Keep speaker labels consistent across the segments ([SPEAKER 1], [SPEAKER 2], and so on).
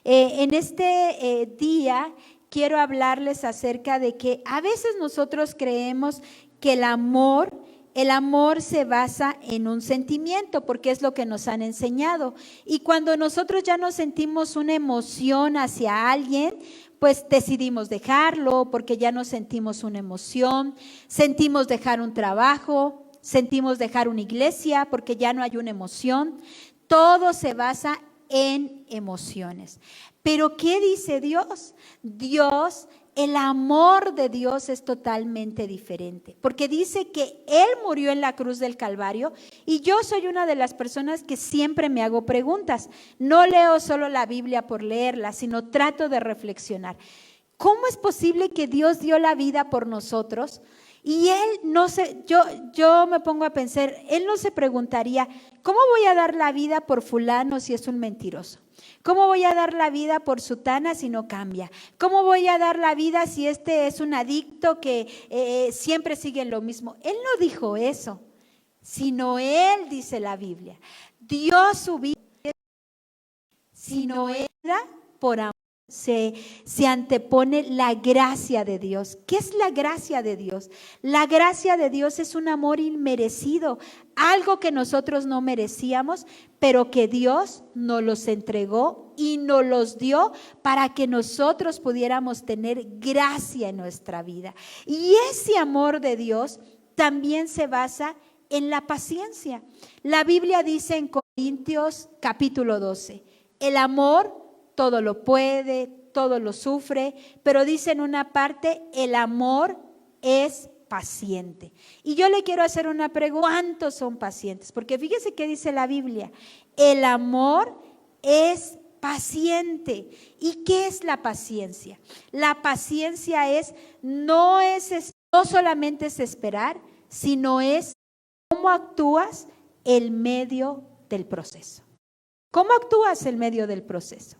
[SPEAKER 1] En este día quiero hablarles acerca de que a veces nosotros creemos que el amor se basa en un sentimiento, porque es lo que nos han enseñado. Y cuando nosotros ya no sentimos una emoción hacia alguien, pues decidimos dejarlo porque ya no sentimos una emoción, sentimos dejar un trabajo, sentimos dejar una iglesia porque ya no hay una emoción. Todo se basa en emociones. Pero ¿qué dice Dios? El amor de Dios es totalmente diferente, porque dice que Él murió en la cruz del Calvario, y yo soy una de las personas que siempre me hago preguntas. No leo solo la Biblia por leerla, sino trato de reflexionar. ¿Cómo es posible que Dios dio la vida por nosotros? Y Él no se, yo me pongo a pensar, Él no se preguntaría, ¿cómo voy a dar la vida por fulano si es un mentiroso? ¿Cómo voy a dar la vida por sutana si no cambia? ¿Cómo voy a dar la vida si este es un adicto que siempre sigue en lo mismo? Él no dijo eso, sino Él, dice la Biblia, dio su vida, sino era por amor. Se antepone la gracia de Dios. ¿Qué es la gracia de Dios? La gracia de Dios es un amor inmerecido, algo que nosotros no merecíamos, pero que Dios nos los entregó y nos los dio para que nosotros pudiéramos tener gracia en nuestra vida. Y ese amor de Dios también se basa en la paciencia. La Biblia dice en Corintios capítulo 12, el amor todo lo puede, todo lo sufre, pero dice en una parte, el amor es paciente. Y yo le quiero hacer una pregunta, ¿cuántos son pacientes? Porque fíjese qué dice la Biblia, el amor es paciente. ¿Y qué es la paciencia? La paciencia no solamente es esperar, sino es cómo actúas en medio del proceso. ¿Cómo actúas en medio del proceso?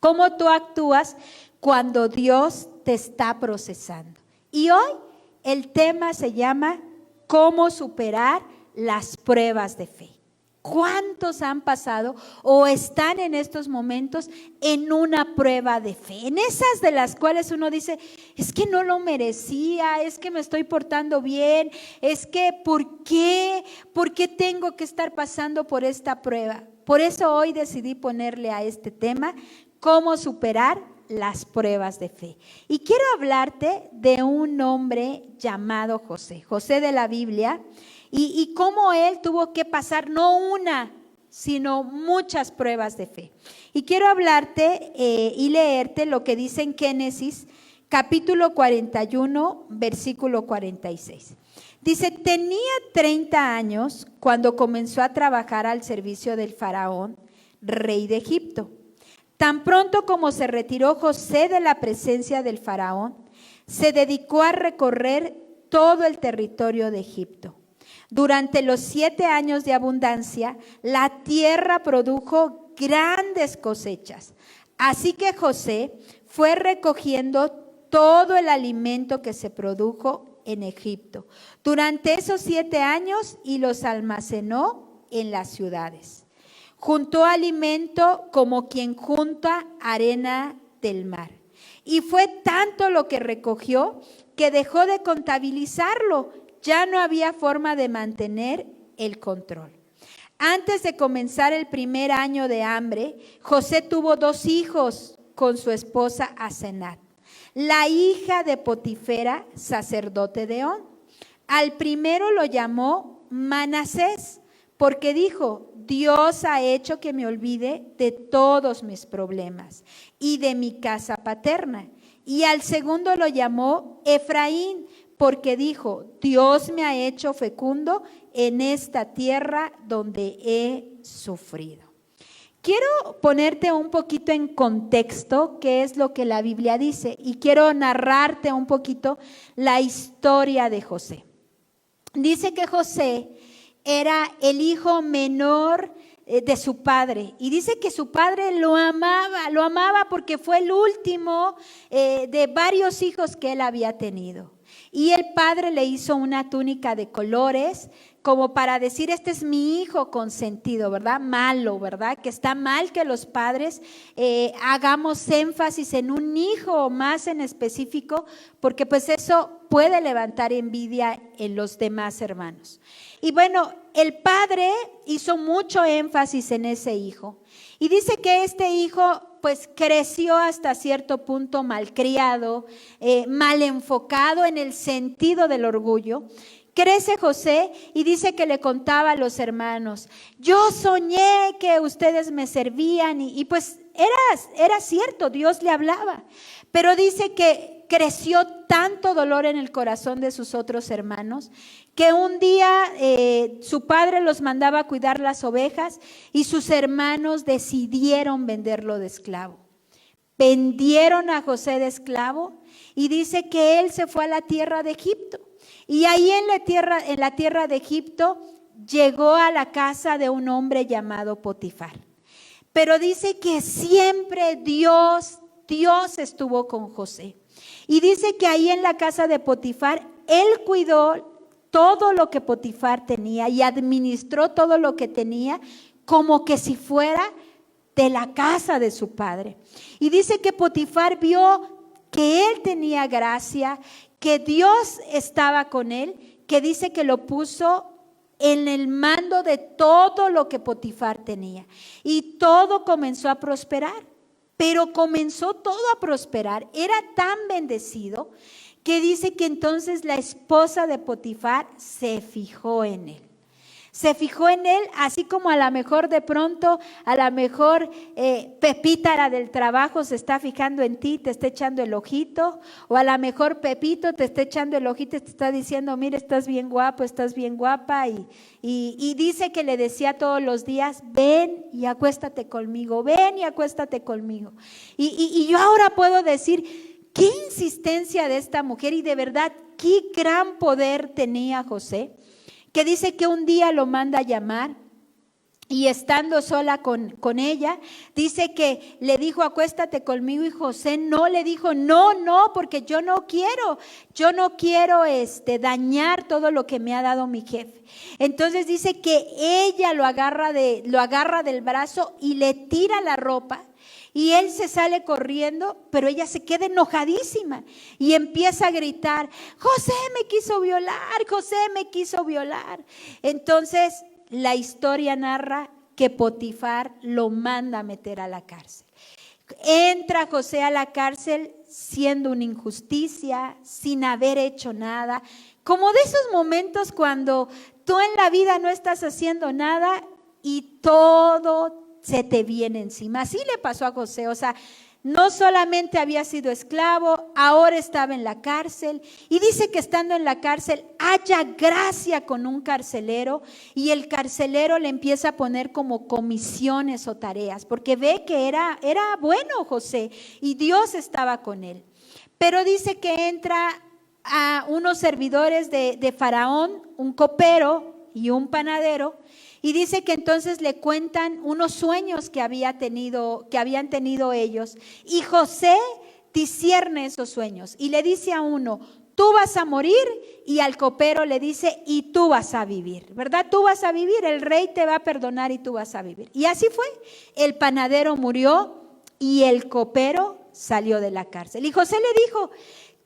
[SPEAKER 1] ¿Cómo tú actúas cuando Dios te está procesando? Y hoy el tema se llama ¿cómo superar las pruebas de fe? ¿Cuántos han pasado o están en estos momentos en una prueba de fe? En esas de las cuales uno dice, es que no lo merecía, es que me estoy portando bien, es que ¿por qué tengo que estar pasando por esta prueba? Por eso hoy decidí ponerle a este tema, ¿cómo superar las pruebas de fe? Y quiero hablarte de un hombre llamado José, José de la Biblia, y cómo él tuvo que pasar no una, sino muchas pruebas de fe. Y quiero hablarte y leerte lo que dice en Génesis, capítulo 41, versículo 46. Dice, tenía 30 años cuando comenzó a trabajar al servicio del faraón, rey de Egipto. Tan pronto como se retiró José de la presencia del faraón, se dedicó a recorrer todo el territorio de Egipto. Durante los 7 años de abundancia, la tierra produjo grandes cosechas. Así que José fue recogiendo todo el alimento que se produjo en Egipto durante esos 7 años y los almacenó en las ciudades. Juntó alimento como quien junta arena del mar. Y fue tanto lo que recogió que dejó de contabilizarlo. Ya no había forma de mantener el control. Antes de comenzar el primer año de hambre, José tuvo 2 hijos con su esposa Asenat, la hija de Potifera, sacerdote de On. Al primero lo llamó Manasés, porque dijo, Dios ha hecho que me olvide de todos mis problemas y de mi casa paterna. Y al segundo lo llamó Efraín, porque dijo, Dios me ha hecho fecundo en esta tierra donde he sufrido. Quiero ponerte un poquito en contexto qué es lo que la Biblia dice, y quiero narrarte un poquito la historia de José. Dice que José era el hijo menor de su padre, y dice que su padre lo amaba porque fue el último de varios hijos que él había tenido. Y el padre le hizo una túnica de colores como para decir, este es mi hijo consentido, ¿verdad? Malo, ¿verdad? Que está mal que los padres hagamos énfasis en un hijo más en específico, porque pues eso puede levantar envidia en los demás hermanos. Y bueno, el padre hizo mucho énfasis en ese hijo. Y dice que este hijo pues creció hasta cierto punto malcriado, mal enfocado en el sentido del orgullo. Crece José y dice que le contaba a los hermanos, yo soñé que ustedes me servían y pues era cierto, Dios le hablaba, pero dice que creció tanto dolor en el corazón de sus otros hermanos que un día su padre los mandaba a cuidar las ovejas y sus hermanos decidieron venderlo de esclavo. Vendieron a José de esclavo y dice que él se fue a la tierra de Egipto. Y ahí en la tierra de Egipto llegó a la casa de un hombre llamado Potifar. Pero dice que siempre Dios estuvo con José. Y dice que ahí en la casa de Potifar, él cuidó todo lo que Potifar tenía y administró todo lo que tenía como que si fuera de la casa de su padre. Y dice que Potifar vio que él tenía gracia, que Dios estaba con él, que dice que lo puso en el mando de todo lo que Potifar tenía. Y todo comenzó a prosperar, pero comenzó todo a prosperar. Era tan bendecido que dice que entonces la esposa de Potifar se fijó en él. Se fijó en él, así como a lo mejor de pronto, a lo mejor Pepita, la del trabajo, se está fijando en ti, te está echando el ojito, o a lo mejor Pepito te está echando el ojito y te está diciendo, mira, estás bien guapo, estás bien guapa, y dice que le decía todos los días, ven y acuéstate conmigo, ven y acuéstate conmigo. Y yo ahora puedo decir, qué insistencia de esta mujer y de verdad, qué gran poder tenía José, que dice que un día lo manda a llamar y estando sola con ella, dice que le dijo, acuéstate conmigo, y José no le dijo, no, porque yo no quiero dañar todo lo que me ha dado mi jefe. Entonces dice que ella lo agarra del brazo y le tira la ropa. Y él se sale corriendo, pero ella se queda enojadísima y empieza a gritar, José me quiso violar, José me quiso violar. Entonces la historia narra que Potifar lo manda a meter a la cárcel. Entra José a la cárcel siendo una injusticia, sin haber hecho nada. Como de esos momentos cuando tú en la vida no estás haciendo nada y todo se te viene encima. Así le pasó a José, o sea, no solamente había sido esclavo, ahora estaba en la cárcel y dice que estando en la cárcel haya gracia con un carcelero y el carcelero le empieza a poner como comisiones o tareas porque ve que era bueno José y Dios estaba con él. Pero dice que entra a unos servidores de Faraón, un copero y un panadero. Y dice que entonces le cuentan unos sueños que habían tenido ellos. Y José discierne esos sueños y le dice a uno, tú vas a morir, y al copero le dice, y tú vas a vivir, ¿verdad? Tú vas a vivir, el rey te va a perdonar y tú vas a vivir. Y así fue, el panadero murió y el copero salió de la cárcel. Y José le dijo,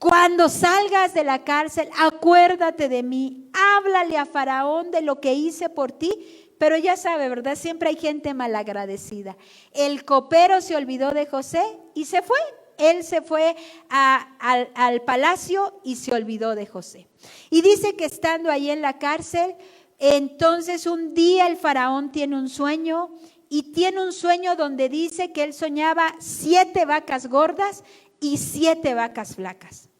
[SPEAKER 1] cuando salgas de la cárcel, acuérdate de mí, háblale a Faraón de lo que hice por ti. Pero ya sabe, ¿verdad? Siempre hay gente malagradecida. El copero se olvidó de José y se fue. Él se fue al palacio y se olvidó de José. Y dice que estando ahí en la cárcel, entonces un día el faraón tiene un sueño y tiene un sueño donde dice que él soñaba 7 vacas gordas y 7 vacas flacas.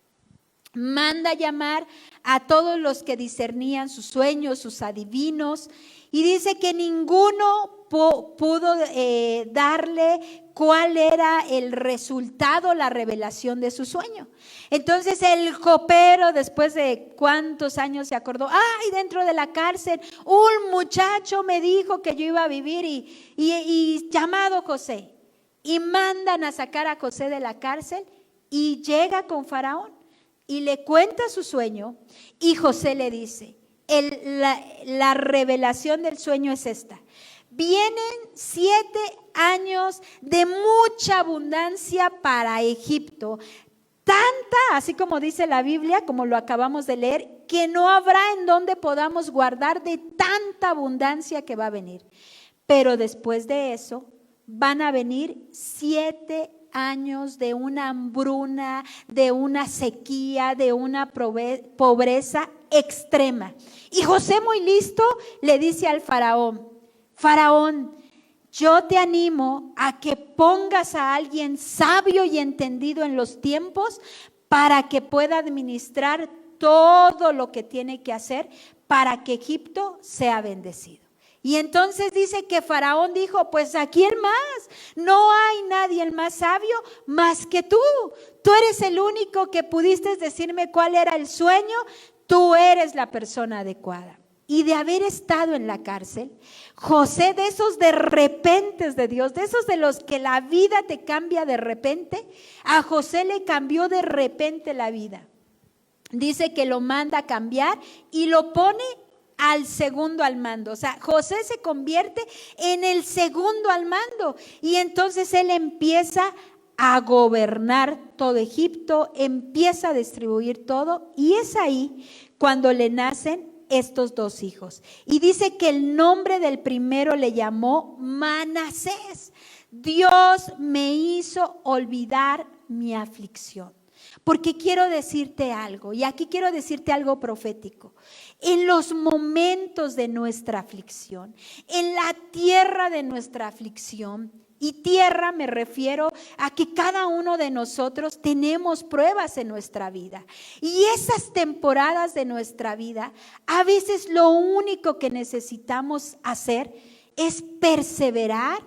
[SPEAKER 1] Manda llamar a todos los que discernían sus sueños, sus adivinos, y dice que ninguno pudo darle cuál era el resultado, la revelación de su sueño. Entonces el copero, después de cuántos años, se acordó, ay, dentro de la cárcel un muchacho me dijo que yo iba a vivir y llamado José. Y mandan a sacar a José de la cárcel y llega con Faraón y le cuenta su sueño, y José le dice, la revelación del sueño es esta. Vienen 7 años de mucha abundancia para Egipto. Tanta, así como dice la Biblia, como lo acabamos de leer, que no habrá en donde podamos guardar de tanta abundancia que va a venir. Pero después de eso van a venir 7 años de una hambruna, de una sequía, de una pobreza extrema. Y José, muy listo, le dice al faraón: Faraón, yo te animo a que pongas a alguien sabio y entendido en los tiempos para que pueda administrar todo lo que tiene que hacer para que Egipto sea bendecido. Y entonces dice que Faraón dijo: pues ¿a quién más? No hay nadie más sabio más que tú. Tú eres el único que pudiste decirme cuál era el sueño. Tú eres la persona adecuada. Y de haber estado en la cárcel, José, de esos de repentes de Dios, de esos de los que la vida te cambia de repente, a José le cambió de repente la vida. Dice que lo manda a cambiar y lo pone al segundo al mando. O sea, José se convierte en el segundo al mando. Y entonces él empieza a gobernar todo Egipto, empieza a distribuir todo. Y es ahí cuando le nacen estos 2 hijos. Y dice que el nombre del primero le llamó Manasés. Dios me hizo olvidar mi aflicción. Porque quiero decirte algo, y aquí quiero decirte algo profético. En los momentos de nuestra aflicción, en la tierra de nuestra aflicción, y tierra me refiero a que cada uno de nosotros tenemos pruebas en nuestra vida. Y esas temporadas de nuestra vida, a veces lo único que necesitamos hacer es perseverar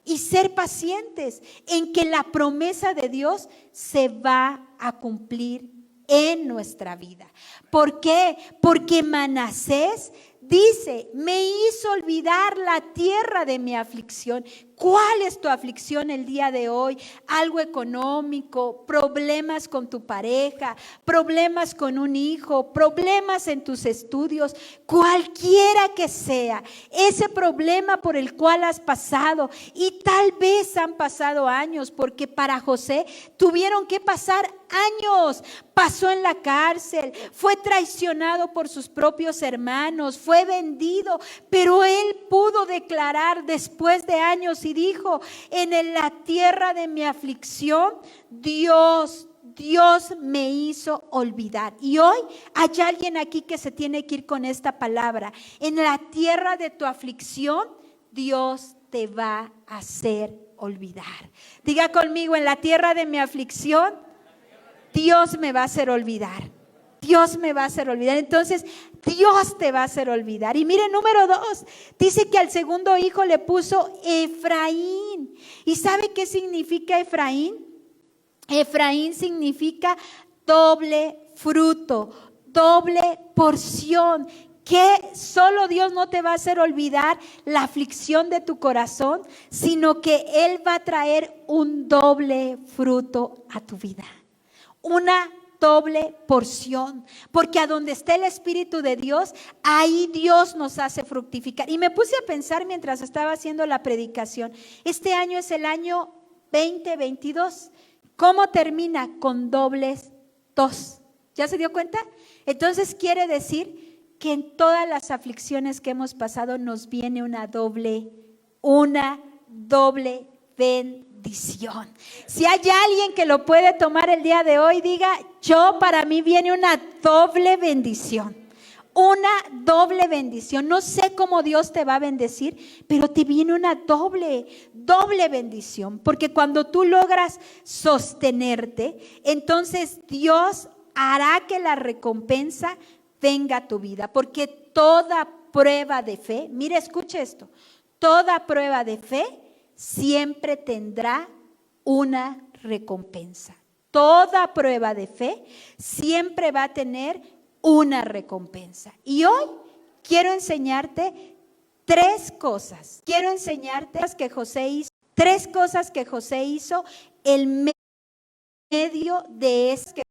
[SPEAKER 1] y ser pacientes en que la promesa de Dios se va a cumplir en nuestra vida. ¿Por qué? Porque Manasés dice: me hizo olvidar la tierra de mi aflicción. ¿Cuál es tu aflicción el día de hoy? Algo económico, problemas con tu pareja, problemas con un hijo, problemas en tus estudios, cualquiera que sea ese problema por el cual has pasado. Y tal vez han pasado años, porque para José tuvieron que pasar años. Pasó en la cárcel, fue traicionado por sus propios hermanos, fue vendido, pero él pudo declarar después de años y dijo: en la tierra de mi aflicción, Dios me hizo olvidar. Y hoy hay alguien aquí que se tiene que ir con esta palabra. En la tierra de tu aflicción, Dios te va a hacer olvidar. Diga conmigo: en la tierra de mi aflicción, Dios me va a hacer olvidar. Dios me va a hacer olvidar. Entonces, Dios te va a hacer olvidar. Y mire, número 2, dice que al segundo hijo le puso Efraín. ¿Y sabe qué significa Efraín? Efraín significa doble fruto, doble porción. Que solo Dios no te va a hacer olvidar la aflicción de tu corazón, sino que Él va a traer un doble fruto a tu vida. Una doble porción, porque a donde esté el Espíritu de Dios, ahí Dios nos hace fructificar. Y me puse a pensar mientras estaba haciendo la predicación, este año es el año 2022. ¿Cómo termina? Con dobles 2. ¿Ya se dio cuenta? Entonces quiere decir que en todas las aflicciones que hemos pasado nos viene una doble bendición. Si hay alguien que lo puede tomar el día de hoy, diga: para mí viene una doble bendición. Una doble bendición. No sé cómo Dios te va a bendecir, pero te viene una doble bendición. Porque cuando tú logras sostenerte, entonces Dios hará que la recompensa venga a tu vida. Porque toda prueba de fe, mire, escuche esto, toda prueba de fe siempre tendrá una recompensa. Toda prueba de fe siempre va a tener una recompensa. Y hoy quiero enseñarte 3 cosas. Quiero enseñarte que José hizo, 3 cosas que José hizo en medio de esta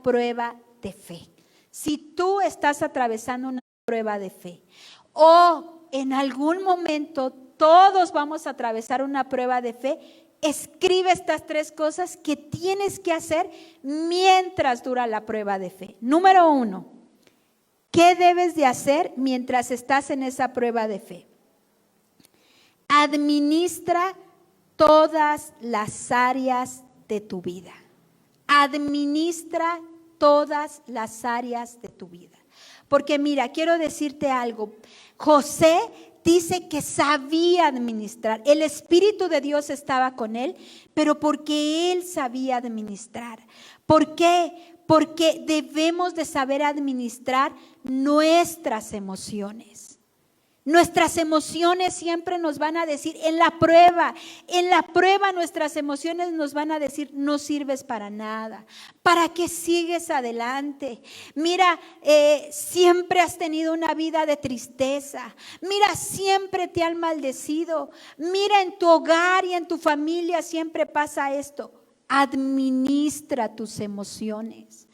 [SPEAKER 1] prueba de fe. si tú estás atravesando una prueba de fe o en algún momento todos vamos a atravesar una prueba de fe, escribe estas 3 cosas que tienes que hacer mientras dura la prueba de fe. Número 1, ¿qué debes de hacer mientras estás en esa prueba de fe? Administra todas las áreas de tu vida. Administra todas las áreas de tu vida. Porque mira, quiero decirte algo. José dice que sabía administrar. El Espíritu de Dios estaba con él, pero porque él sabía administrar. ¿Por qué? Porque debemos de saber administrar nuestras emociones. Nuestras emociones siempre nos van a decir, en la prueba nuestras emociones nos van a decir, no sirves para nada, ¿para qué sigues adelante? Mira, siempre has tenido una vida de tristeza, mira, siempre te han maldecido, mira, en tu hogar y en tu familia siempre pasa esto. Administra tus emociones.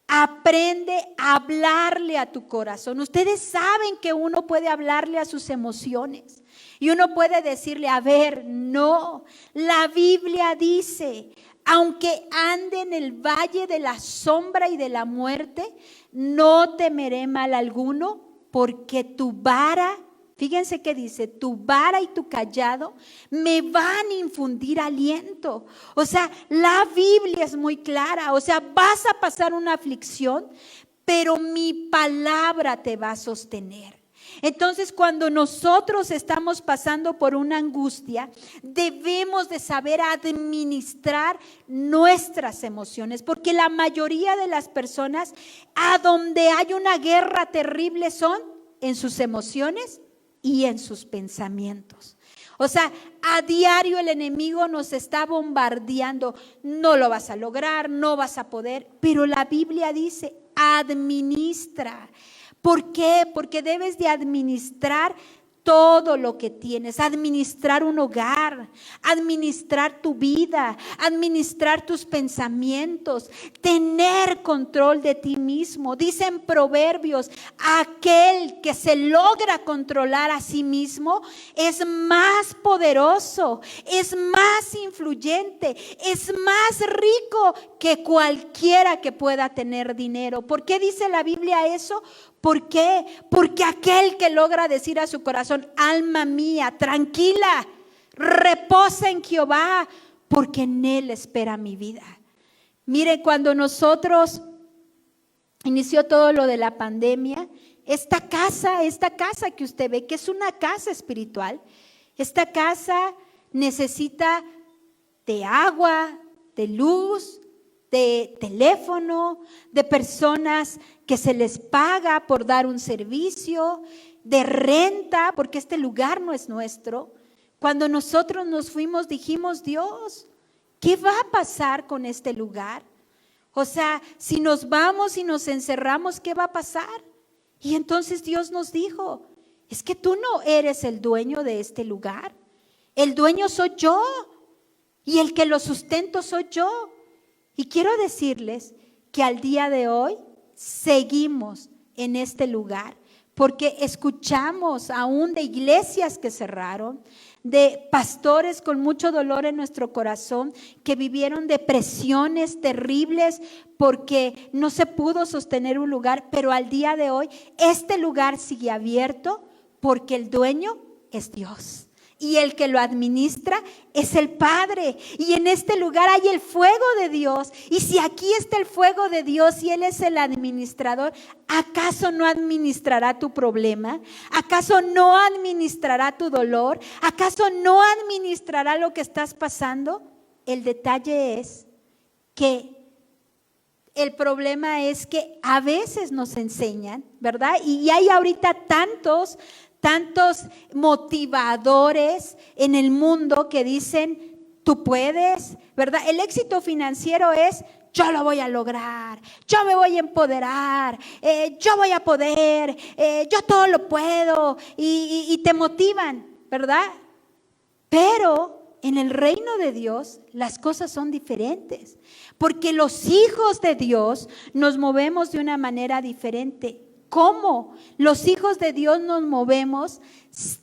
[SPEAKER 1] Aprende a hablarle a tu corazón. Ustedes saben que uno puede hablarle a sus emociones y uno puede decirle, a ver, no, la Biblia dice, aunque ande en el valle de la sombra y de la muerte, no temeré mal alguno, porque tu vara, fíjense que dice, tu vara y tu cayado me van a infundir aliento. O sea, la Biblia es muy clara. O sea, vas a pasar una aflicción, pero mi palabra te va a sostener. Entonces, cuando nosotros estamos pasando por una angustia, debemos de saber administrar nuestras emociones, porque la mayoría de las personas, a donde hay una guerra terrible, son en sus emociones y en sus pensamientos. O sea, a diario el enemigo nos está bombardeando. No lo vas a lograr, no vas a poder. Pero la Biblia dice, administra. ¿Por qué? Porque debes de administrar todo lo que tienes, administrar un hogar, administrar tu vida, administrar tus pensamientos, tener control de ti mismo. Dice en Proverbios, aquel que se logra controlar a sí mismo es más poderoso, es más influyente, es más rico que cualquiera que pueda tener dinero. ¿Por qué dice la Biblia eso? ¿Por qué? Porque aquel que logra decir a su corazón, alma mía, tranquila, reposa en Jehová, porque en Él espera mi vida. Mire, cuando nosotros inició todo lo de la pandemia, esta casa que usted ve, que es una casa espiritual, esta casa necesita de agua, de luz, de teléfono, de personas que se les paga por dar un servicio, de renta, porque este lugar no es nuestro. Cuando nosotros nos fuimos dijimos, Dios, ¿qué va a pasar con este lugar? O sea, si nos vamos y nos encerramos, ¿qué va a pasar? Y entonces Dios nos dijo, es que tú no eres el dueño de este lugar, el dueño soy yo y el que lo sustento soy yo. Y quiero decirles que al día de hoy seguimos en este lugar porque escuchamos aún de iglesias que cerraron, de pastores con mucho dolor en nuestro corazón que vivieron depresiones terribles porque no se pudo sostener un lugar, pero al día de hoy este lugar sigue abierto porque el dueño es Dios. Y el que lo administra es el Padre. Y en este lugar hay el fuego de Dios. Y si aquí está el fuego de Dios y Él es el administrador, ¿acaso no administrará tu problema? ¿Acaso no administrará tu dolor? ¿Acaso no administrará lo que estás pasando? El detalle es que el problema es que a veces nos enseñan, ¿verdad? Y hay ahorita tantos motivadores en el mundo que dicen, tú puedes, ¿verdad? El éxito financiero es, yo lo voy a lograr, yo me voy a empoderar, yo voy a poder, yo todo lo puedo, y te motivan, ¿verdad? Pero en el reino de Dios las cosas son diferentes, porque los hijos de Dios nos movemos de una manera diferente. ¿Cómo? Los hijos de Dios nos movemos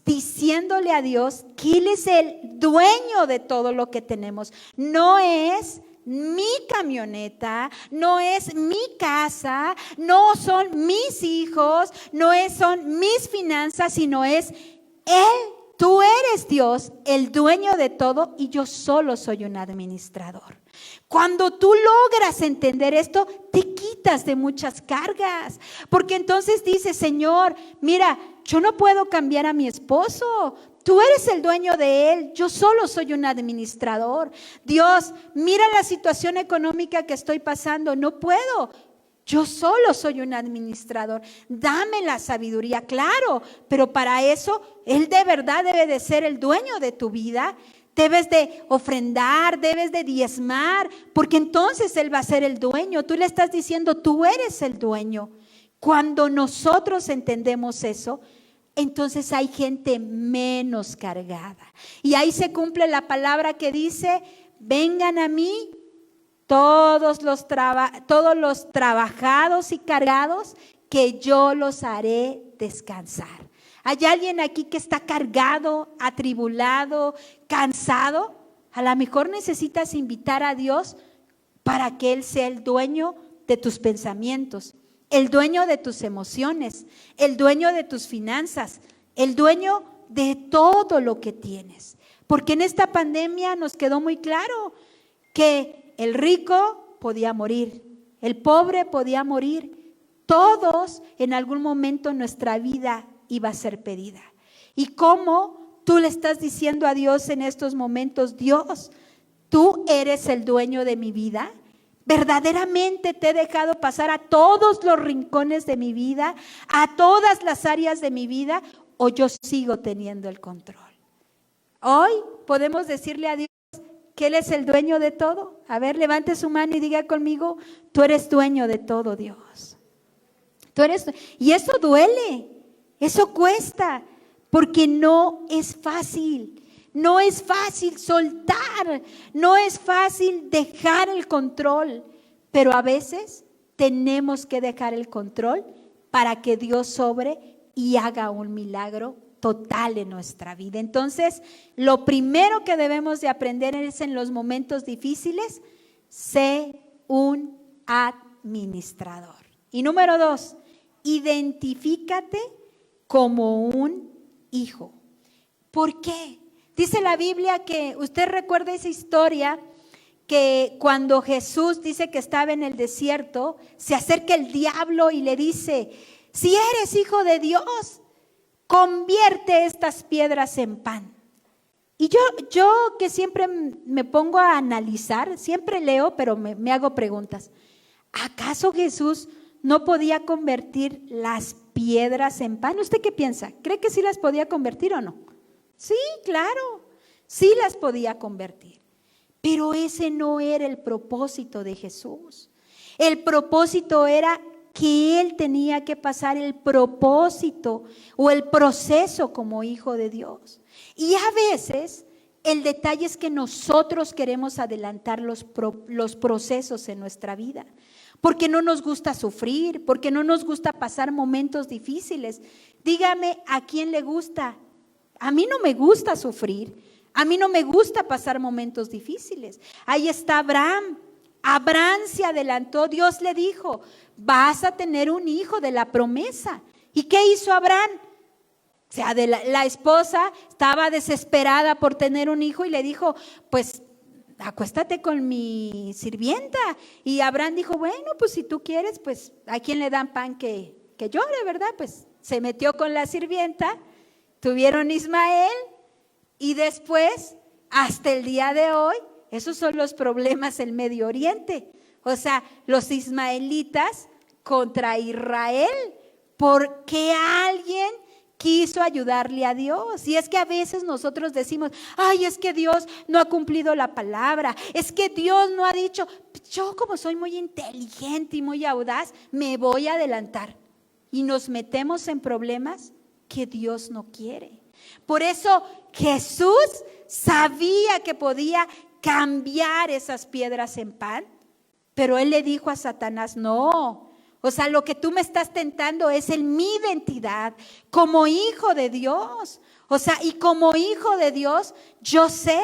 [SPEAKER 1] diciéndole a Dios que Él es el dueño de todo lo que tenemos. No es mi camioneta, no es mi casa, no son mis hijos, no son mis finanzas, sino es Él. Tú eres Dios, el dueño de todo, y yo solo soy un administrador. Cuando tú logras entender esto, te quitas de muchas cargas, porque entonces dices, Señor, mira, yo no puedo cambiar a mi esposo, tú eres el dueño de él, yo solo soy un administrador. Dios, mira la situación económica que estoy pasando, no puedo. Yo solo soy un administrador, dame la sabiduría, claro, pero para eso Él de verdad debe de ser el dueño de tu vida. Debes de ofrendar, debes de diezmar, porque entonces Él va a ser el dueño. Tú le estás diciendo, tú eres el dueño. Cuando nosotros entendemos eso, entonces hay gente menos cargada. Y ahí se cumple la palabra que dice, vengan a mí todos los trabajados y cargados, que yo los haré descansar. ¿Hay alguien aquí que está cargado, atribulado, cansado? A lo mejor necesitas invitar a Dios para que Él sea el dueño de tus pensamientos, el dueño de tus emociones, el dueño de tus finanzas, el dueño de todo lo que tienes. Porque en esta pandemia nos quedó muy claro que el rico podía morir, el pobre podía morir. Todos en algún momento nuestra vida iba a ser pedida. ¿Y cómo tú le estás diciendo a Dios en estos momentos? Dios, tú eres el dueño de mi vida. Verdaderamente te he dejado pasar a todos los rincones de mi vida, a todas las áreas de mi vida, o yo sigo teniendo el control. Hoy podemos decirle a Dios que Él es el dueño de todo. A ver, levante su mano y diga conmigo, tú eres dueño de todo, Dios. Y eso duele, eso cuesta, porque no es fácil. No es fácil soltar, no es fácil dejar el control, pero a veces tenemos que dejar el control para que Dios sobre y haga un milagro total en nuestra vida. Entonces, lo primero que debemos de aprender es en los momentos difíciles, sé un administrador. Y número 2, identifícate como un hijo. ¿Por qué? Dice la Biblia que, usted recuerda esa historia, que cuando Jesús dice que estaba en el desierto, se acerca el diablo y le dice, si eres hijo de Dios, convierte estas piedras en pan. Y yo que siempre me pongo a analizar, siempre leo, pero me hago preguntas. ¿Acaso Jesús no podía convertir las piedras en pan? ¿Usted qué piensa? ¿Cree que sí las podía convertir o no? Sí, claro, sí las podía convertir. Pero ese no era el propósito de Jesús. El propósito era que Él tenía que pasar el propósito o el proceso como hijo de Dios. Y a veces el detalle es que nosotros queremos adelantar los procesos en nuestra vida, porque no nos gusta sufrir, porque no nos gusta pasar momentos difíciles. Dígame, ¿a quién le gusta? A mí no me gusta sufrir, a mí no me gusta pasar momentos difíciles. Ahí está Abraham. Abraham se adelantó, Dios le dijo, vas a tener un hijo de la promesa. ¿Y qué hizo Abraham? O sea, la esposa estaba desesperada por tener un hijo y le dijo, pues acuéstate con mi sirvienta. Y Abraham dijo, bueno, pues si tú quieres, pues ¿a quién le dan pan que llore, verdad? Pues se metió con la sirvienta, tuvieron Ismael y después, hasta el día de hoy, esos son los problemas en Medio Oriente. O sea, los ismaelitas contra Israel, porque alguien quiso ayudarle a Dios. Y es que a veces nosotros decimos, ay, es que Dios no ha cumplido la palabra, es que Dios no ha dicho, yo como soy muy inteligente y muy audaz, me voy a adelantar. Y nos metemos en problemas que Dios no quiere. Por eso Jesús sabía que podía cambiar esas piedras en pan, pero él le dijo a Satanás, no, o sea, lo que tú me estás tentando es en mi identidad como hijo de Dios. O sea, y como hijo de Dios, yo sé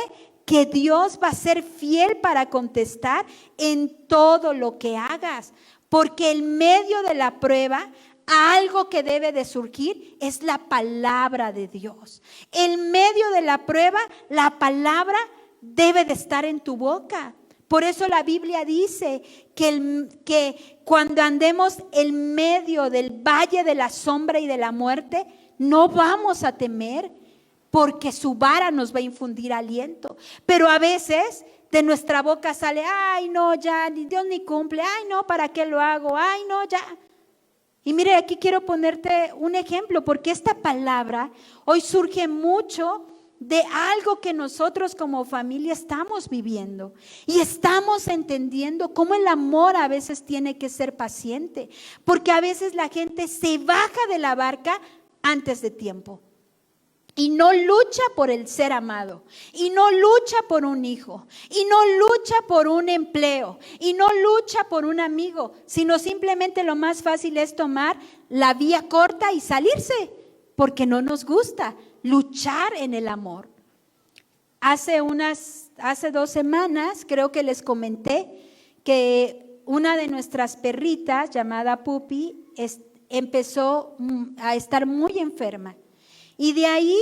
[SPEAKER 1] que Dios va a ser fiel para contestar en todo lo que hagas, porque en medio de la prueba, algo que debe de surgir es la palabra de Dios. En medio de la prueba, la palabra debe de estar en tu boca. Por eso la Biblia dice que cuando andemos en medio del valle de la sombra y de la muerte, no vamos a temer, porque su vara nos va a infundir aliento. Pero a veces de nuestra boca sale, ay no, ya, Dios ni cumple, ay no, ¿para qué lo hago? Ay no, ya. Y mire, aquí quiero ponerte un ejemplo, porque esta palabra hoy surge mucho de algo que nosotros como familia estamos viviendo y estamos entendiendo cómo el amor a veces tiene que ser paciente, porque a veces la gente se baja de la barca antes de tiempo y no lucha por el ser amado, y no lucha por un hijo, y no lucha por un empleo, y no lucha por un amigo, sino simplemente lo más fácil es tomar la vía corta y salirse, porque no nos gusta luchar en el amor. Hace 2 semanas creo que les comenté que una de nuestras perritas llamada Pupi empezó a estar muy enferma. Y de ahí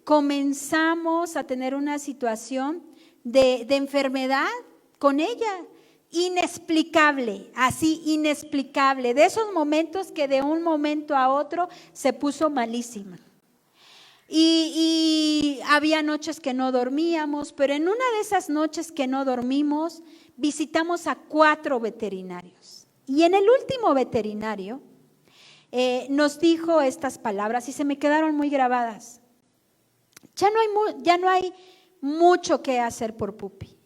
[SPEAKER 1] comenzamos a tener una situación de enfermedad con ella, inexplicable, así inexplicable, de esos momentos que de un momento a otro se puso malísima. Y había noches que no dormíamos, pero en una de esas noches que no dormimos, visitamos a 4 veterinarios. Y en el último veterinario nos dijo estas palabras y se me quedaron muy grabadas. Ya no hay mucho que hacer por Pupi.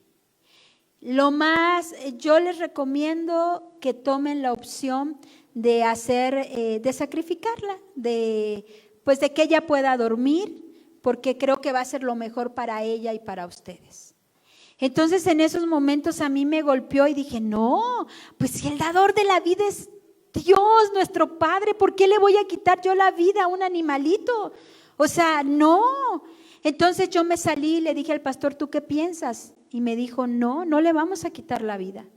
[SPEAKER 1] Yo les recomiendo que tomen la opción de de sacrificarla, de que ella pueda dormir, porque creo que va a ser lo mejor para ella y para ustedes. Entonces en esos momentos a mí me golpeó y dije, no, pues si el dador de la vida es Dios, nuestro Padre, ¿por qué le voy a quitar yo la vida a un animalito? O sea, no. Entonces yo me salí y le dije al pastor, ¿tú qué piensas? Y me dijo, no le vamos a quitar la vida.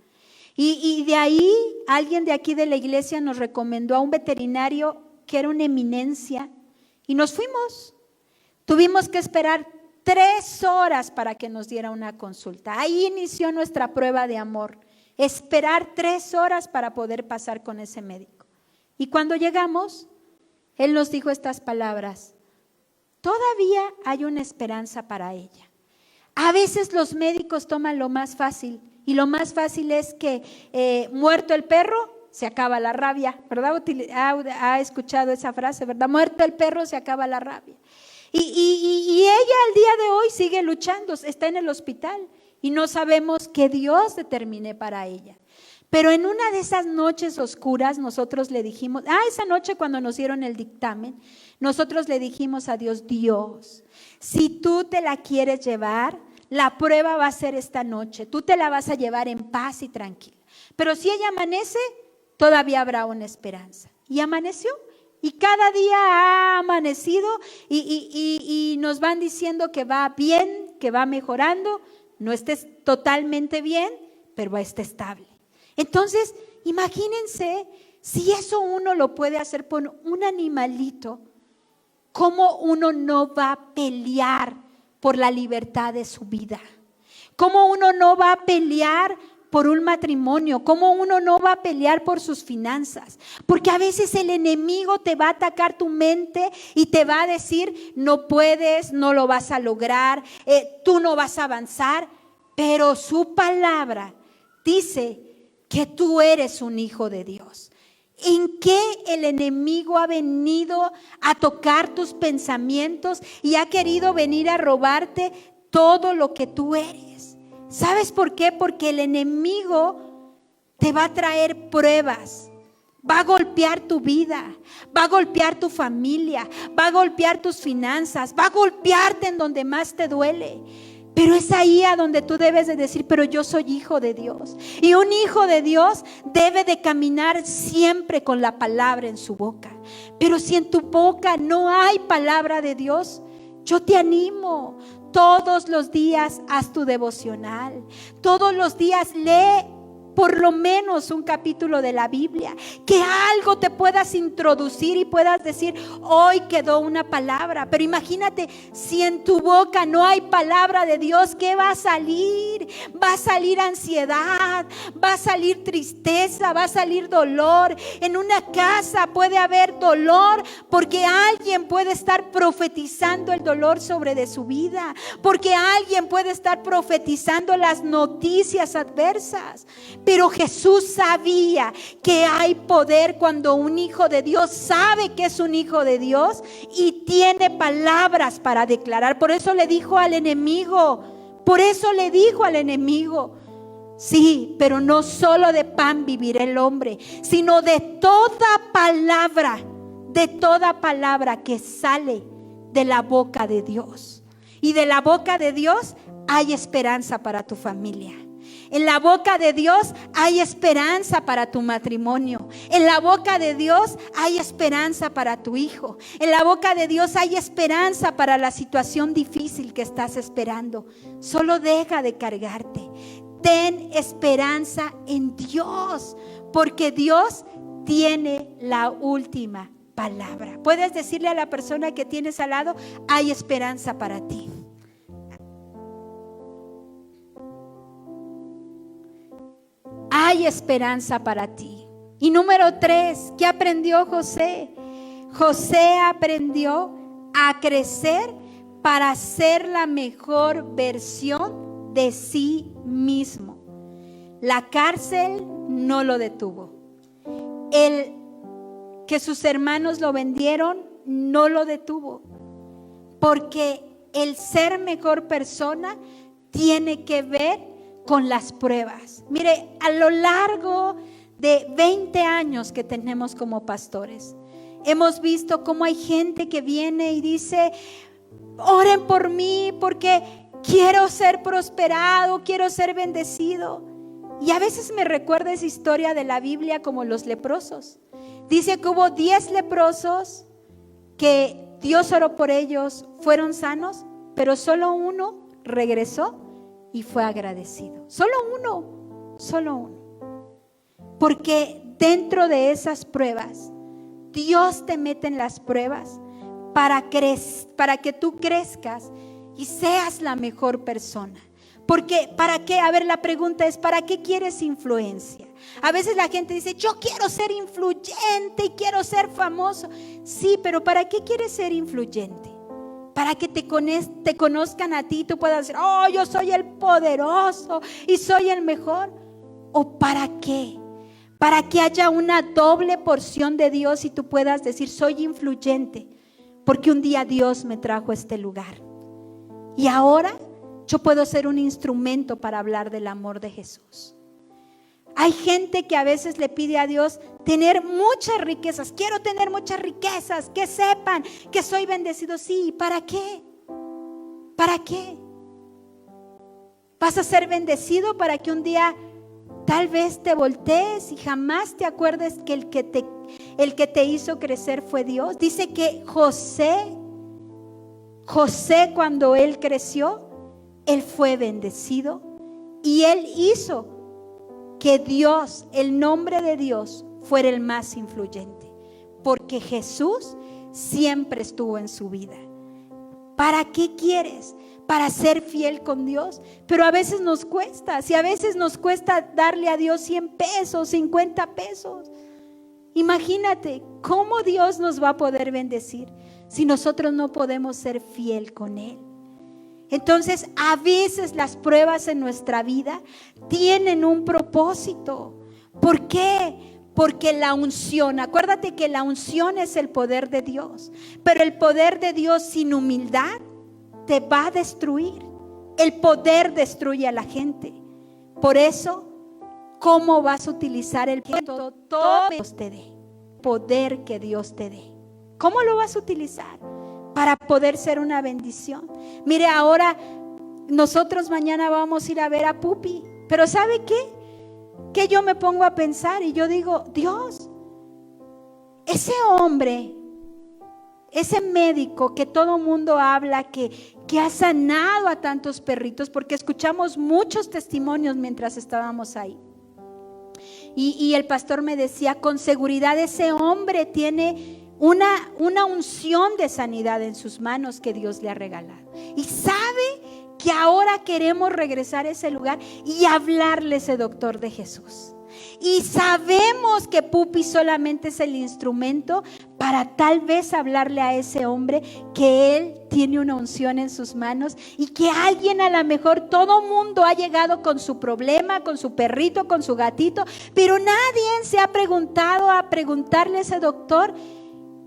[SPEAKER 1] Y de ahí, alguien de aquí de la iglesia nos recomendó a un veterinario que era una eminencia y nos fuimos. Tuvimos que esperar 3 horas para que nos diera una consulta. Ahí inició nuestra prueba de amor. Esperar 3 horas para poder pasar con ese médico. Y cuando llegamos, él nos dijo estas palabras: todavía hay una esperanza para ella. A veces los médicos toman lo más fácil, y lo más fácil es que muerto el perro, se acaba la rabia, ¿verdad? Ha escuchado esa frase, ¿verdad? Muerto el perro, se acaba la rabia. Y ella al día de hoy sigue luchando, está en el hospital. Y no sabemos qué Dios determine para ella. Pero en una de esas noches oscuras nosotros le dijimos, esa noche cuando nos dieron el dictamen, nosotros le dijimos a Dios, Dios, si tú te la quieres llevar, la prueba va a ser esta noche. Tú te la vas a llevar en paz y tranquila. Pero si ella amanece, todavía habrá una esperanza. Y amaneció. Y cada día ha amanecido y nos van diciendo que va bien, que va mejorando. No estés totalmente bien, pero está estable. Entonces, imagínense si eso uno lo puede hacer por un animalito, ¿cómo uno no va a pelear por la libertad de su vida? ¿Cómo uno no va a pelear por un matrimonio? ¿Cómo uno no va a pelear por sus finanzas? Porque a veces el enemigo te va a atacar tu mente y te va a decir, no puedes, no lo vas a lograr, tú no vas a avanzar. Pero su palabra dice que tú eres un hijo de Dios. ¿En qué el enemigo ha venido a tocar tus pensamientos y ha querido venir a robarte todo lo que tú eres? ¿Sabes por qué? Porque el enemigo te va a traer pruebas, Va a golpear tu vida, va a golpear tu familia, va a golpear tus finanzas, va a golpearte en donde más te duele. Pero es ahí a donde tú debes de decir, pero yo soy hijo de Dios. Y un hijo de Dios debe de caminar siempre con la palabra en su boca. Pero si en tu boca no hay palabra de Dios, yo te animo. Todos los días haz tu devocional. Todos los días lee por lo menos un capítulo de la Biblia, que algo te puedas introducir y puedas decir, hoy quedó una palabra. Pero imagínate, si en tu boca no hay palabra de Dios, ¿qué va a salir? Va a salir ansiedad, va a salir tristeza, va a salir dolor. En una casa puede haber dolor porque alguien puede estar profetizando el dolor sobre de su vida, porque alguien puede estar profetizando las noticias adversas. Pero Jesús sabía que hay poder cuando un hijo de Dios sabe que es un hijo de Dios y tiene palabras para declarar. Por eso le dijo al enemigo, sí, pero no solo de pan vivirá el hombre, sino de toda palabra que sale de la boca de Dios. Y de la boca de Dios hay esperanza para tu familia. En la boca de Dios hay esperanza para tu matrimonio. En la boca de Dios hay esperanza para tu hijo. En la boca de Dios hay esperanza para la situación difícil que estás esperando. Solo deja de cargarte. Ten esperanza en Dios, porque Dios tiene la última palabra. Puedes decirle a la persona que tienes al lado, hay esperanza para ti. Hay esperanza para ti. Y número 3, ¿qué aprendió José? José aprendió a crecer para ser la mejor versión de sí mismo. La cárcel no lo detuvo. El que sus hermanos lo vendieron no lo detuvo. Porque el ser mejor persona tiene que ver con las pruebas. Mire, a lo largo de 20 años que tenemos como pastores, hemos visto cómo hay gente que viene y dice, oren por mí porque quiero ser prosperado, quiero ser bendecido. Y a veces me recuerda esa historia de la Biblia como los leprosos. Dice que hubo 10 leprosos que Dios oró por ellos, fueron sanos, pero solo uno regresó y fue agradecido. Solo uno. Porque dentro de esas pruebas, Dios te mete en las pruebas para que tú crezcas y seas la mejor persona. Porque, ¿para qué? A ver, la pregunta es, ¿para qué quieres influencia? A veces la gente dice, yo quiero ser influyente y quiero ser famoso. Sí, pero ¿para qué quieres ser influyente? Para que te conozcan a ti y tú puedas decir, oh, yo soy el poderoso y soy el mejor. ¿O para qué? Para que haya una doble porción de Dios y tú puedas decir, soy influyente porque un día Dios me trajo a este lugar. Y ahora yo puedo ser un instrumento para hablar del amor de Jesús. Hay gente que a veces le pide a Dios tener muchas riquezas. Quiero tener muchas riquezas, que sepan que soy bendecido. Sí, ¿para qué? ¿Para qué? ¿Vas a ser bendecido para que un día tal vez te voltees y jamás te acuerdes que el que te hizo crecer fue Dios? Dice que José cuando él creció, él fue bendecido y él hizo que Dios, el nombre de Dios, fuera el más influyente, porque Jesús siempre estuvo en su vida. ¿Para qué quieres? Para ser fiel con Dios. Pero a veces nos cuesta, si a veces nos cuesta darle a Dios 100 pesos, 50 pesos. Imagínate cómo Dios nos va a poder bendecir si nosotros no podemos ser fiel con Él. Entonces, a veces las pruebas en nuestra vida tienen un propósito. ¿Por qué? Porque la unción, acuérdate que la unción es el poder de Dios, pero el poder de Dios sin humildad te va a destruir. El poder destruye a la gente. Por eso, ¿cómo vas a utilizar el poder que Dios te dé? poder que Dios te dé. ¿Cómo lo vas a utilizar? Para poder ser una bendición. Mire, ahora nosotros mañana vamos a ir a ver a Pupi. Pero ¿sabe qué? Que yo me pongo a pensar y yo digo, Dios, ese hombre, ese médico que todo mundo habla que ha sanado a tantos perritos, porque escuchamos muchos testimonios mientras estábamos ahí. Y el pastor me decía, con seguridad ese hombre tiene una unción de sanidad en sus manos que Dios le ha regalado. Y sabe que ahora queremos regresar a ese lugar y hablarle a ese doctor de Jesús. Y sabemos que Pupi solamente es el instrumento para tal vez hablarle a ese hombre que él tiene una unción en sus manos y que alguien, a lo mejor todo mundo ha llegado con su problema, con su perrito, con su gatito, pero nadie se ha preguntado a preguntarle a ese doctor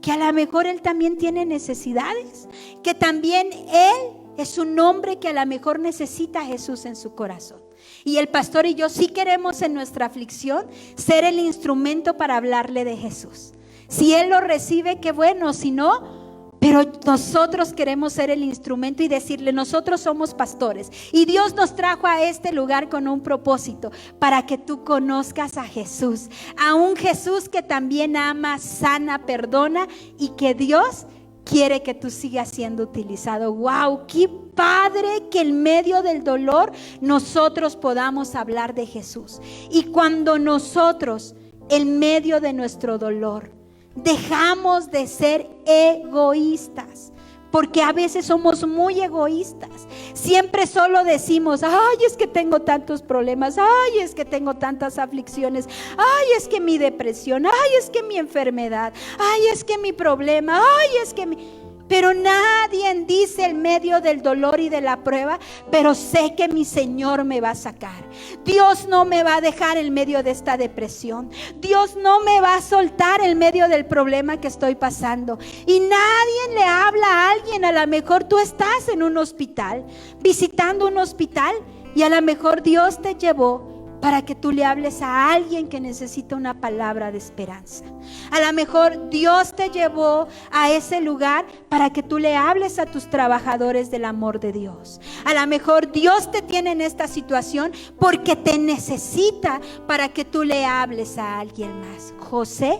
[SPEAKER 1] que a lo mejor él también tiene necesidades, que también él es un hombre que a lo mejor necesita a Jesús en su corazón. Y el pastor y yo sí queremos en nuestra aflicción ser el instrumento para hablarle de Jesús. Si él lo recibe, qué bueno, si no, pero nosotros queremos ser el instrumento y decirle, nosotros somos pastores y Dios nos trajo a este lugar con un propósito, para que tú conozcas a Jesús, a un Jesús que también ama, sana, perdona y que Dios quiere que tú sigas siendo utilizado. ¡Wow! ¡Qué padre que en medio del dolor nosotros podamos hablar de Jesús! Y cuando nosotros, en medio de nuestro dolor, dejamos de ser egoístas, porque a veces somos muy egoístas. Siempre solo decimos, ay, es que tengo tantos problemas, ay, es que tengo tantas aflicciones, ay, es que mi depresión, ay, es que mi enfermedad, ay, es que mi problema, ay, es que mi... Pero nadie dice en medio del dolor y de la prueba, pero sé que mi Señor me va a sacar. Dios no me va a dejar en medio de esta depresión. Dios no me va a soltar en medio del problema que estoy pasando. Y nadie le habla a alguien. A lo mejor tú estás en un hospital, visitando un hospital, y a lo mejor Dios te llevó para que tú le hables a alguien que necesita una palabra de esperanza. A lo mejor Dios te llevó a ese lugar para que tú le hables a tus trabajadores del amor de Dios. A lo mejor Dios te tiene en esta situación porque te necesita para que tú le hables a alguien más. José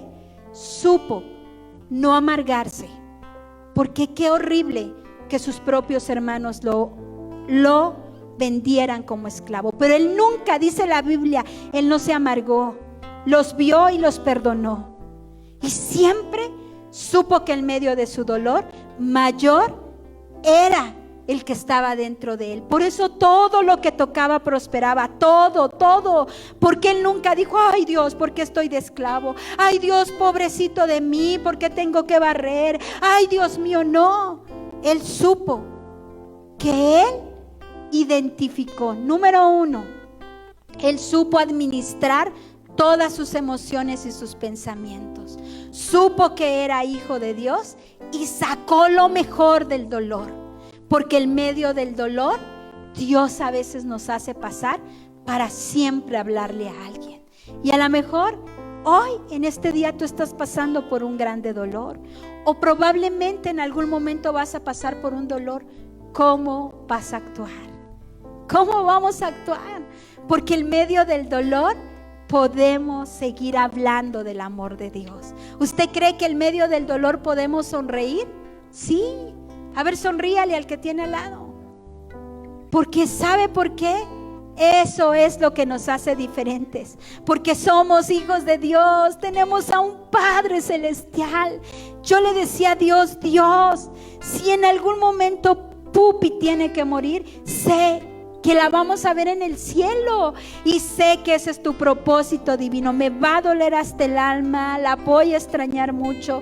[SPEAKER 1] supo no amargarse, porque qué horrible que sus propios hermanos lo vendieran como esclavo. Pero él nunca, dice la Biblia, él no se amargó, los vio y los perdonó. Y siempre supo que en medio de su dolor, mayor era el que estaba dentro de él. Por eso todo lo que tocaba prosperaba, todo. Porque él nunca dijo, ay Dios, ¿por qué estoy de esclavo? Ay Dios, pobrecito de mí, ¿por qué tengo que barrer? Ay Dios mío, no. Él supo que él identificó, número 1, él supo administrar todas sus emociones y sus pensamientos. Supo que era hijo de Dios y sacó lo mejor del dolor, porque en medio del dolor Dios a veces nos hace pasar para siempre hablarle a alguien. Y a lo mejor hoy en este día tú estás pasando por un grande dolor, o probablemente en algún momento vas a pasar por un dolor. ¿Cómo vas a actuar? ¿Cómo vamos a actuar? Porque en medio del dolor podemos seguir hablando del amor de Dios. ¿Usted cree que en medio del dolor podemos sonreír? Sí. A ver, sonríale al que tiene al lado. Porque ¿sabe por qué? Eso es lo que nos hace diferentes. Porque somos hijos de Dios. Tenemos a un Padre celestial. Yo le decía a Dios, si en algún momento Pupi tiene que morir, sé que la vamos a ver en el cielo, y sé que ese es tu propósito divino. Me va a doler hasta el alma, la voy a extrañar mucho,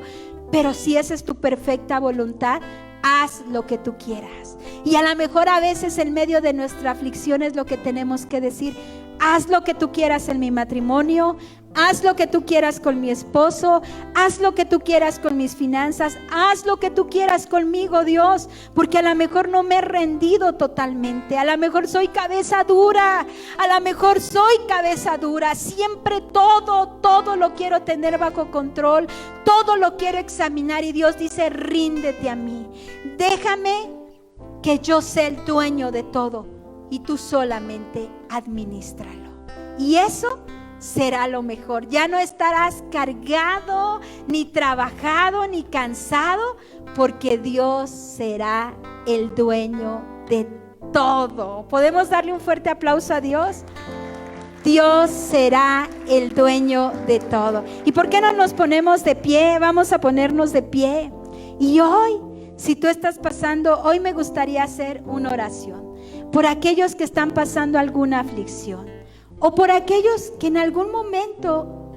[SPEAKER 1] pero si esa es tu perfecta voluntad, haz lo que tú quieras. Y a lo mejor a veces en medio de nuestra aflicción es lo que tenemos que decir, haz lo que tú quieras en mi matrimonio, haz lo que tú quieras con mi esposo, haz lo que tú quieras con mis finanzas, haz lo que tú quieras conmigo, Dios, porque a lo mejor no me he rendido totalmente, a lo mejor soy cabeza dura, siempre todo lo quiero tener bajo control, todo lo quiero examinar, y Dios dice, ríndete a mí, déjame que yo sea el dueño de todo y tú solamente administralo, y eso será lo mejor. Ya no estarás cargado, ni trabajado, ni cansado, porque Dios será el dueño de todo. ¿Podemos darle un fuerte aplauso a Dios? Dios será el dueño de todo. ¿Y por qué no nos ponemos de pie? Vamos a ponernos de pie. Y hoy, si tú estás pasando, hoy me gustaría hacer una oración por aquellos que están pasando alguna aflicción, o por aquellos que en algún momento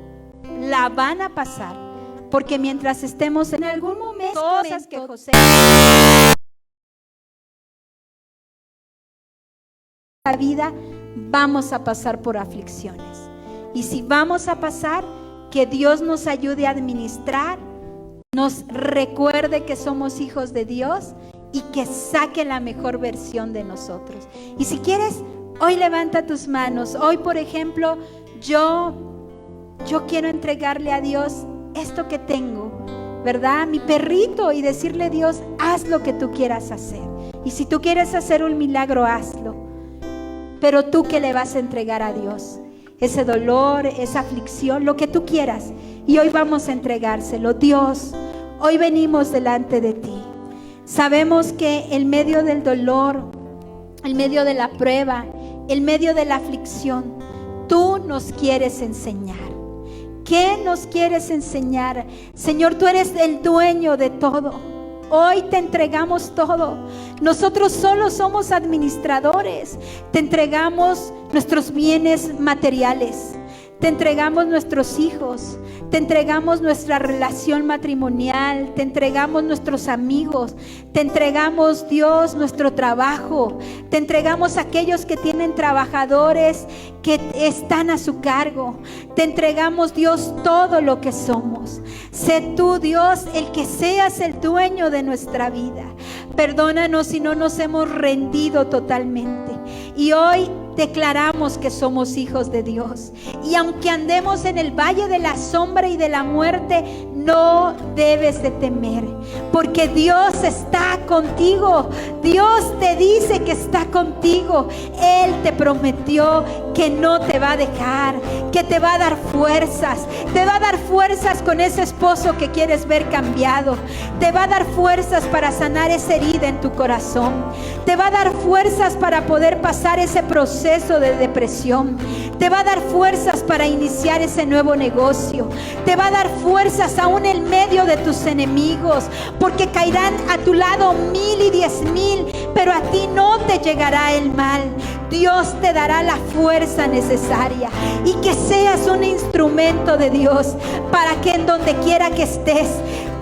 [SPEAKER 1] la van a pasar, porque mientras estemos en algún momento, cosas que José, la vida, vamos a pasar por aflicciones, y si vamos a pasar, que Dios nos ayude a administrar, nos recuerde que somos hijos de Dios y que saque la mejor versión de nosotros. Y si quieres, hoy levanta tus manos. Hoy, por ejemplo, yo quiero entregarle a Dios esto que tengo, ¿verdad? Mi perrito, y decirle a Dios, haz lo que tú quieras hacer. Y si tú quieres hacer un milagro, hazlo. Pero tú, ¿qué le vas a entregar a Dios? Ese dolor, esa aflicción, lo que tú quieras. Y hoy vamos a entregárselo. Dios, hoy venimos delante de ti. Sabemos que en medio del dolor, en medio de la prueba, en medio de la aflicción, tú nos quieres enseñar. ¿Qué nos quieres enseñar? Señor, tú eres el dueño de todo. Hoy te entregamos todo. Nosotros solo somos administradores. Te entregamos nuestros bienes materiales. Te entregamos nuestros hijos, te entregamos nuestra relación matrimonial, te entregamos nuestros amigos, te entregamos, Dios, nuestro trabajo, te entregamos aquellos que tienen trabajadores que están a su cargo, te entregamos, Dios, todo lo que somos. Sé tú, Dios, el que seas el dueño de nuestra vida. Perdónanos si no nos hemos rendido totalmente. Y hoy declaramos que somos hijos de Dios. Y aunque andemos en el valle de la sombra y de la muerte, no debes de temer, porque Dios está contigo. Dios te dice que está contigo. Él te prometió que no te va a dejar, que te va a dar fuerzas. Te va a dar fuerzas con ese esposo que quieres ver cambiado. Te va a dar fuerzas para sanar esa herida en tu corazón. Te va a dar fuerzas para poder pasar ese proceso de depresión. Te va a dar fuerzas para iniciar ese nuevo negocio. Te va a dar fuerzas aún en medio de tus enemigos, porque caerán a tu lado 1000 y 10,000, pero a ti no te llegará el mal. Dios te dará la fuerza necesaria, y que seas un instrumento de Dios para que en donde quiera que estés,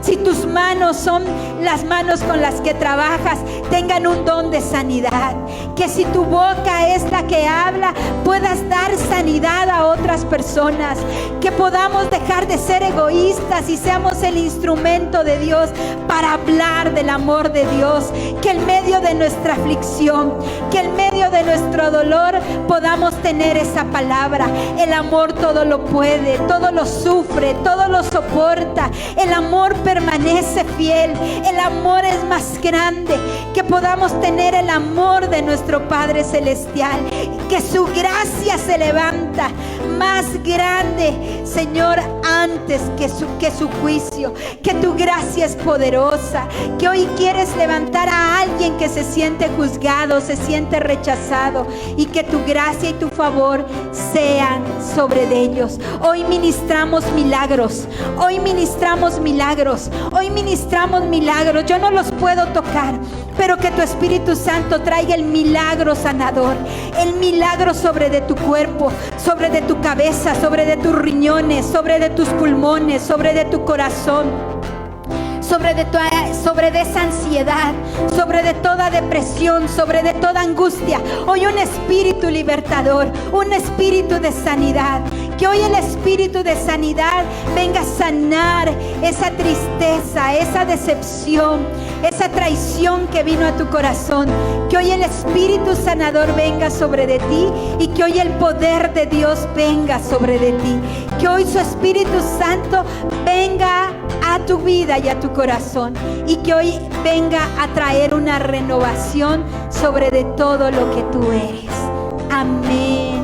[SPEAKER 1] si tus manos son las manos con las que trabajas, tengan un don de sanidad. Que si tu boca es la que habla, puedas dar sanidad a otras personas. Que podamos dejar de ser egoístas y seamos el instrumento de Dios para hablar del amor de Dios. Que en medio de nuestra aflicción, que en medio de nuestro dolor, podamos tener esa palabra. El amor todo lo puede, todo lo sufre, todo lo soporta. El amor permanece fiel. El amor es más grande. Que podamos tener el amor de nuestro Padre Celestial. Que su gracia se levanta más grande, Señor, antes que su juicio. Que tu gracia es poderosa. Que hoy quieres levantar a alguien que se siente juzgado, se siente rechazado, y que tu gracia y tu favor sean sobre ellos. Hoy ministramos milagros. Hoy ministramos milagros. Hoy ministramos milagros. Yo no los puedo tocar, pero que tu Espíritu Santo traiga el milagro sanador, el milagro sobre de tu cuerpo, sobre de tu cabeza, sobre de tus riñones, sobre de tus pulmones, sobre de tu corazón, sobre de esa ansiedad, sobre de toda depresión, sobre de toda angustia. Hoy un espíritu libertador, un espíritu de sanidad. Que hoy el espíritu de sanidad venga a sanar esa tristeza, esa decepción, esa traición que vino a tu corazón. Que hoy el espíritu sanador venga sobre de ti y que hoy el poder de Dios venga sobre de ti. Que hoy su Espíritu Santo venga a tu vida y a tu corazón y que hoy venga a traer una renovación sobre de todo lo que tú eres. Amén.